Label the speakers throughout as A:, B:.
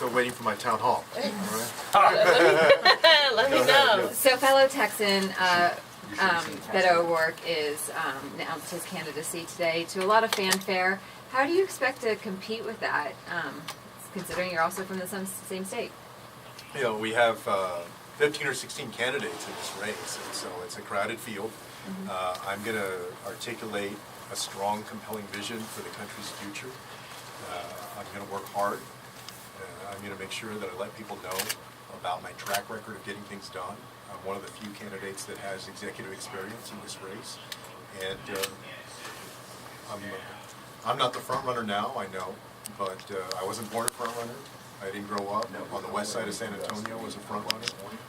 A: still waiting for my town hall.
B: Let me know.
C: So fellow Texan, Beto O'Rourke announced his candidacy today to a lot of fanfare. How do you expect to compete with that, considering you're also from the same state?
A: You know, we have 15 or 16 candidates in this race, and so it's a crowded field. I'm going to articulate a strong, compelling vision for the country's future. I'm going to work hard. I'm going to make sure that I let people know about my track record of getting things done. I'm one of the few candidates that has executive experience in this race, and I'm not the front runner now, I know, but I wasn't born a front runner. I didn't grow up on the west side of San Antonio as a front runner.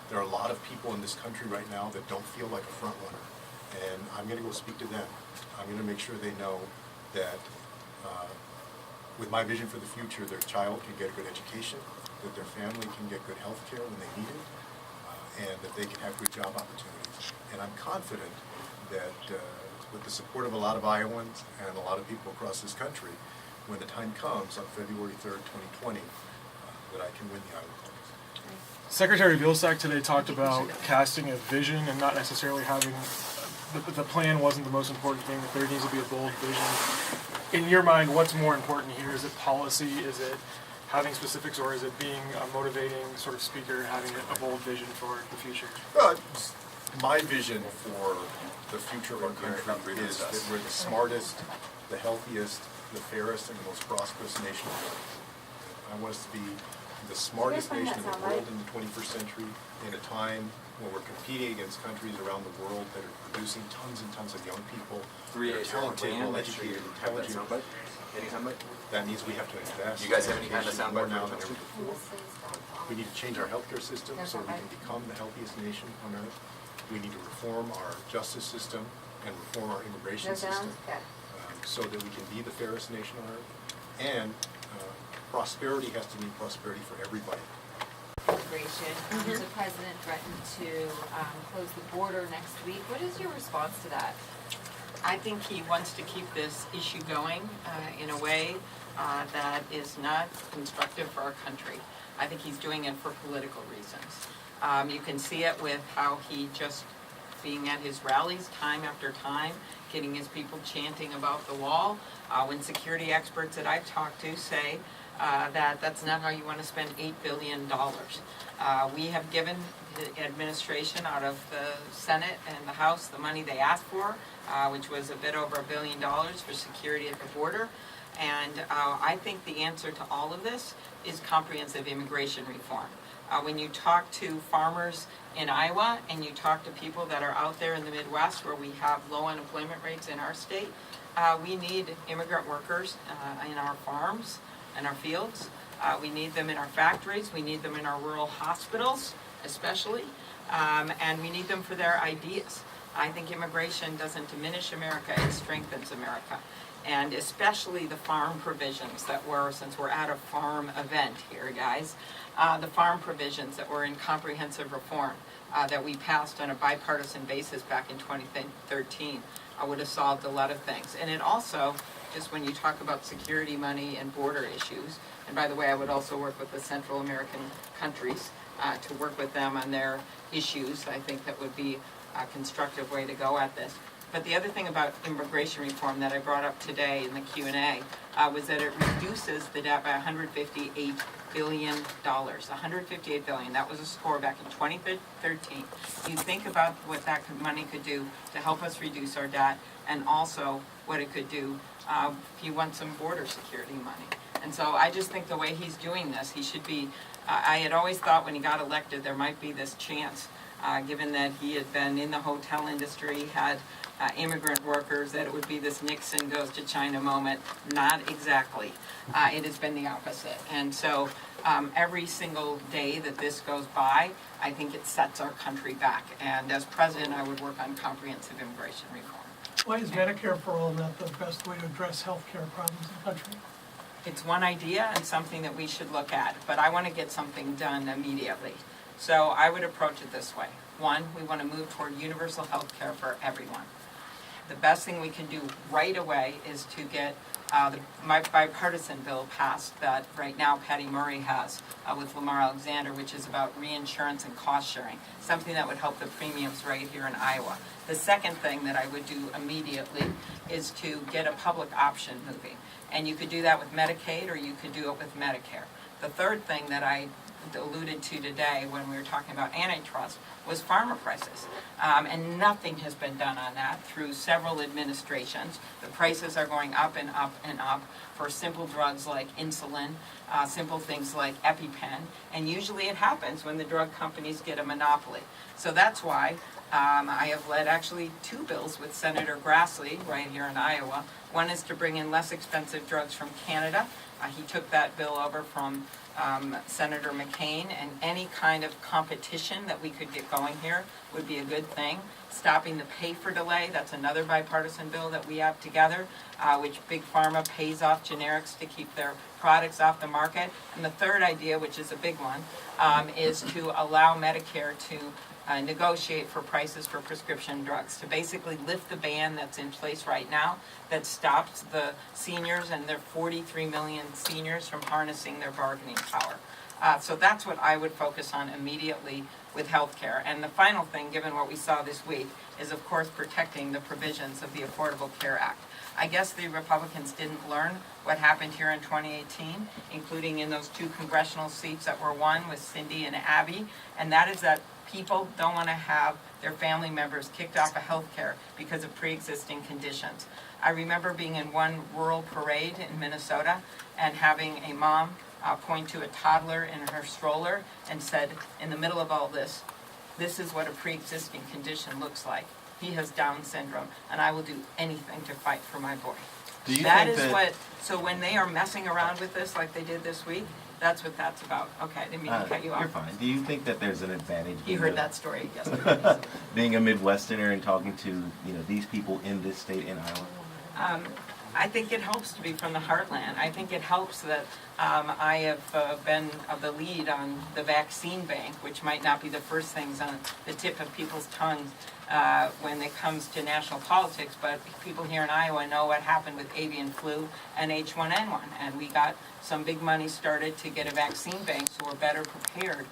A: There are a lot of people in this country right now that don't feel like a front runner, and I'm going to go speak to them. I'm going to make sure they know that with my vision for the future, their child can get a good education, that their family can get good health care when they need it, and that they can have good job opportunities. And I'm confident that with the support of a lot of Iowans and a lot of people across this country, when the time comes on February 3rd, 2020, that I can win the Iowa caucus.
D: Secretary Vilsack today talked about casting a vision and not necessarily having the plan wasn't the most important thing, that there needs to be a bold vision. In your mind, what's more important here? Is it policy? Is it having specifics, or is it being a motivating sort of speaker, having a bold vision for the future?
A: My vision for the future of our country is that we're the smartest, the healthiest, the fairest, and the most prosperous nation on earth. I want us to be the smartest nation in the world in the 21st century, in a time when we're competing against countries around the world that are producing tons and tons of young people, talented, well-educated, intelligent. That means we have to invest.
E: You guys have any kind of soundbite
A: now than ever before. We need to change our healthcare system so we can become the healthiest nation on earth. We need to reform our justice system and reform our immigration system so that we can be the fairest nation on earth. And prosperity has to mean prosperity for everybody.
C: Immigration. The president threatened to close the border next week. What is your response to that?
B: I think he wants to keep this issue going in a way that is not constructive for our country. I think he's doing it for political reasons. You can see it with how he just being at his rallies time after time, getting his people chanting about the wall. When security experts that I've talked to say that that's not how you want to spend $8 billion. We have given the administration out of the Senate and the House the money they asked for, which was a bit over $1 billion for security at the border. And I think the answer to all of this is comprehensive immigration reform. When you talk to farmers in Iowa and you talk to people that are out there in the Midwest where we have low unemployment rates in our state, we need immigrant workers in our farms and our fields. We need them in our factories. We need them in our rural hospitals, especially. And we need them for their ideas. I think immigration doesn't diminish America, it strengthens America. And especially the farm provisions that were, since we're at a farm event here, guys, the farm provisions that were in comprehensive reform that we passed on a bipartisan basis back in 2013 would have solved a lot of things. And it also, just when you talk about security money and border issues, and by the way, I would also work with the Central American countries to work with them on their issues. I think that would be a constructive way to go at this. But the other thing about immigration reform that I brought up today in the Q&A was that it reduces the debt by $158 billion. $158 billion. That was a score back in 2013. You think about what that money could do to help us reduce our debt, and also what it could do if you want some border security money. And so I just think the way he's doing this, he should be, I had always thought when he got elected there might be this chance, given that he had been in the hotel industry, had immigrant workers, that it would be this Nixon goes to China moment. Not exactly. It has been the opposite. And so every single day that this goes by, I think it sets our country back. And as president, I would work on comprehensive immigration reform.
F: Why is Medicare for all not the best way to address health care problems in the country?
B: It's one idea and something that we should look at, but I want to get something done immediately. So I would approach it this way. One, we want to move toward universal health care for everyone. The best thing we can do right away is to get My bipartisan bill passed that right now Patty Murray has with Lamar Alexander, which is about reinsurance and cost sharing, something that would help the premiums right here in Iowa. The second thing that I would do immediately is to get a public option moving. And you could do that with Medicaid or you could do it with Medicare. The third thing that I alluded to today when we were talking about antitrust was farmer prices. And nothing has been done on that through several administrations. The prices are going up and up and up for simple drugs like insulin, simple things like EpiPen, and usually it happens when the drug companies get a monopoly. So that's why I have led actually 2 bills with Senator Grassley right here in Iowa. One is to bring in less expensive drugs from Canada. He took that bill over from Senator McCain, and any kind of competition that we could get going here would be a good thing. Stopping the pay for delay, that's another bipartisan bill that we have together, which Big Pharma pays off generics to keep their products off the market. And the third idea, which is a big one, is to allow Medicare to negotiate for prices for prescription drugs, to basically lift the ban that's in place right now that stops the seniors and their 43 million seniors from harnessing their bargaining power. So that's what I would focus on immediately with health care. And the final thing, given what we saw this week, is of course protecting the provisions of the Affordable Care Act. I guess the Republicans didn't learn what happened here in 2018, including in those 2 congressional seats that were won with Cindy and Abby, and that is that people don't want to have their family members kicked off of health care because of pre-existing conditions. I remember being in one rural parade in Minnesota and having a mom point to a toddler in her stroller and said, in the middle of all this, this is what a pre-existing condition looks like. He has Down syndrome, and I will do anything to fight for my boy.
E: Do you
B: That
E: think
B: is
E: that
B: what, so when they are messing around with this like they did this week, that's what that's about. Okay, I didn't mean to cut you off.
E: You're fine. Do you think that there's an advantage?
B: You heard that story yesterday.
E: Being a Midwesterner and talking to these people in this state in Iowa?
B: I think it helps to be from the heartland. I think it helps that I have been of the lead on the vaccine bank, which might not be the first things on the tip of people's tongues when it comes to national politics, but people here in Iowa know what happened with avian flu and H1N1, and we got some big money started to get a vaccine bank so we're better prepared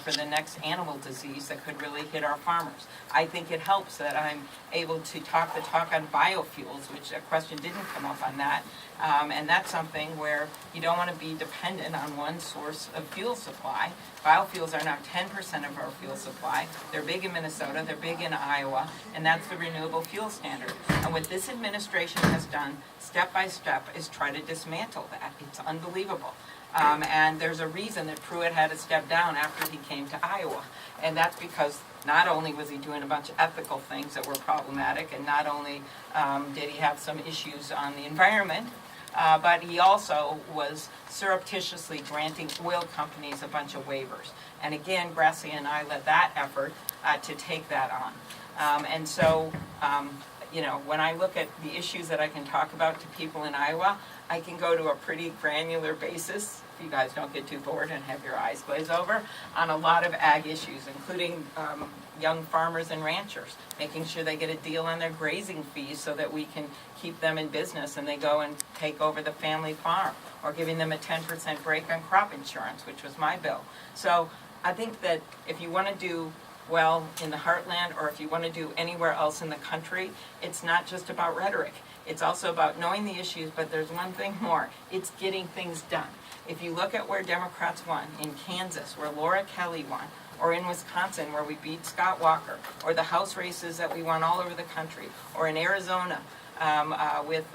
B: for the next animal disease that could really hit our farmers. I think it helps that I'm able to talk the talk on biofuels, which a question didn't come up on that, and that's something where you don't want to be dependent on one source of fuel supply. Biofuels are now 10% of our fuel supply. They're big in Minnesota, they're big in Iowa, and that's the renewable fuel standard. And what this administration has done, step by step, is try to dismantle that. It's unbelievable. And there's a reason that Pruitt had to step down after he came to Iowa. And that's because not only was he doing a bunch of ethical things that were problematic, and not only did he have some issues on the environment, but he also was surreptitiously granting oil companies a bunch of waivers. And again, Grassley and I led that effort to take that on. And so, when I look at the issues that I can talk about to people in Iowa, I can go to a pretty granular basis, if you guys don't get too bored and have your eyes glaze over, on a lot of ag issues, including young farmers and ranchers, making sure they get a deal on their grazing fees so that we can keep them in business and they go and take over the family farm, or giving them a 10% break on crop insurance, which was my bill. So I think that if you want to do well in the heartland, or if you want to do anywhere else in the country, it's not just about rhetoric. It's also about knowing the issues, but there's one thing more. It's getting things done. If you look at where Democrats won, in Kansas, where Laura Kelly won, or in Wisconsin, where we beat Scott Walker, or the House races that we won all over the country, or in Arizona with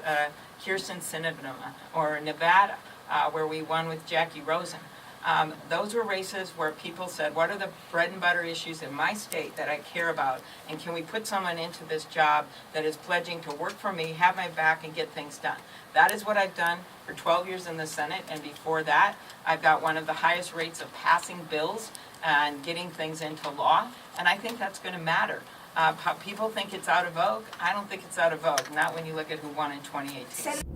B: Kirsten Sinema, or Nevada, where we won with Jackie Rosen. Those were races where people said, what are the bread and butter issues in my state that I care about, and can we put someone into this job that is pledging to work for me, have my back, and get things done. That is what I've done for 12 years in the Senate, and before that, I've got one of the highest rates of passing bills and getting things into law, and I think that's going to matter. How people think it's out of vogue, I don't think it's out of vogue, not when you look at who won in 2018.